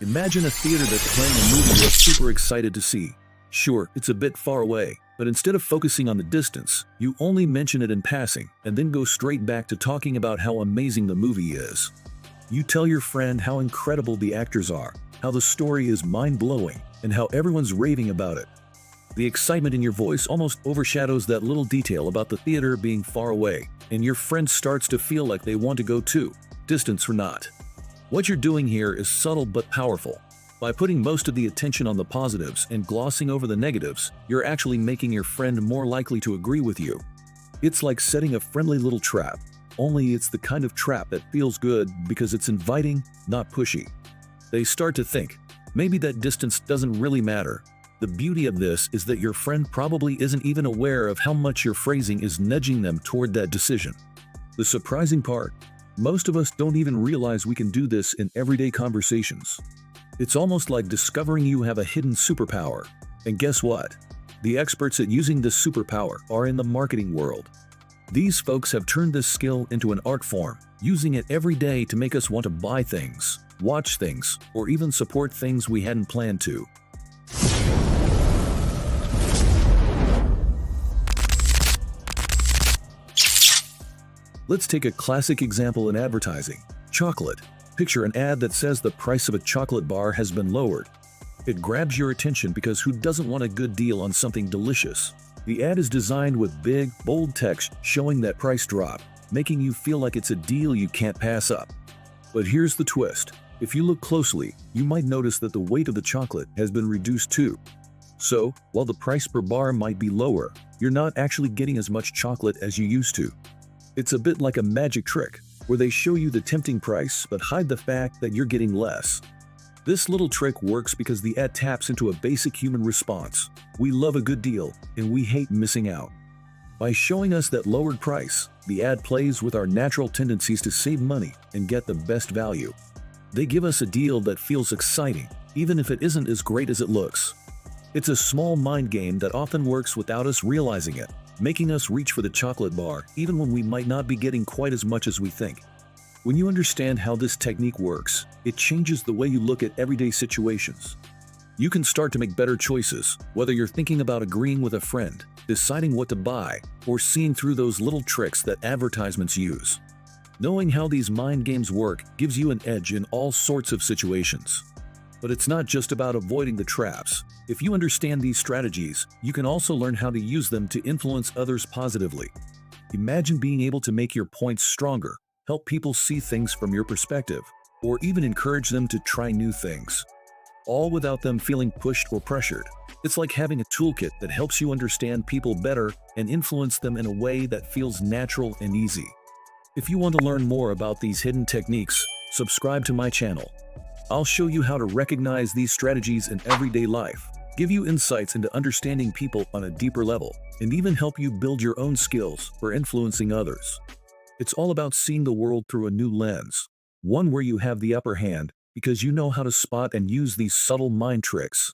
Imagine a theater that's playing a movie you're super excited to see. Sure, it's a bit far away, but instead of focusing on the distance, you only mention it in passing and then go straight back to talking about how amazing the movie is. You tell your friend how incredible the actors are, how the story is mind-blowing, and how everyone's raving about it. The excitement in your voice almost overshadows that little detail about the theater being far away, and your friend starts to feel like they want to go too, distance or not. What you're doing here is subtle but powerful. By putting most of the attention on the positives and glossing over the negatives, you're actually making your friend more likely to agree with you. It's like setting a friendly little trap, only it's the kind of trap that feels good because it's inviting, not pushy. They start to think, maybe that distance doesn't really matter. The beauty of this is that your friend probably isn't even aware of how much your phrasing is nudging them toward that decision. The surprising part, most of us don't even realize we can do this in everyday conversations. It's almost like discovering you have a hidden superpower. And guess what? The experts at using this superpower are in the marketing world. These folks have turned this skill into an art form, using it every day to make us want to buy things, watch things, or even support things we hadn't planned to. Let's take a classic example in advertising: chocolate. Picture an ad that says the price of a chocolate bar has been lowered. It grabs your attention because who doesn't want a good deal on something delicious? The ad is designed with big, bold text showing that price drop, making you feel like it's a deal you can't pass up. But here's the twist. If you look closely, you might notice that the weight of the chocolate has been reduced too. So, while the price per bar might be lower, you're not actually getting as much chocolate as you used to. It's a bit like a magic trick, where they show you the tempting price but hide the fact that you're getting less. This little trick works because the ad taps into a basic human response. We love a good deal, and we hate missing out. By showing us that lowered price, the ad plays with our natural tendencies to save money and get the best value. They give us a deal that feels exciting, even if it isn't as great as it looks. It's a small mind game that often works without us realizing it, making us reach for the chocolate bar even when we might not be getting quite as much as we think. When you understand how this technique works, it changes the way you look at everyday situations. You can start to make better choices, whether you're thinking about agreeing with a friend, deciding what to buy, or seeing through those little tricks that advertisements use. Knowing how these mind games work gives you an edge in all sorts of situations. But it's not just about avoiding the traps. If you understand these strategies, you can also learn how to use them to influence others positively. Imagine being able to make your points stronger, help people see things from your perspective, or even encourage them to try new things, all without them feeling pushed or pressured. It's like having a toolkit that helps you understand people better and influence them in a way that feels natural and easy. If you want to learn more about these hidden techniques, subscribe to my channel. I'll show you how to recognize these strategies in everyday life, give you insights into understanding people on a deeper level, and even help you build your own skills for influencing others. It's all about seeing the world through a new lens, one where you have the upper hand because you know how to spot and use these subtle mind tricks.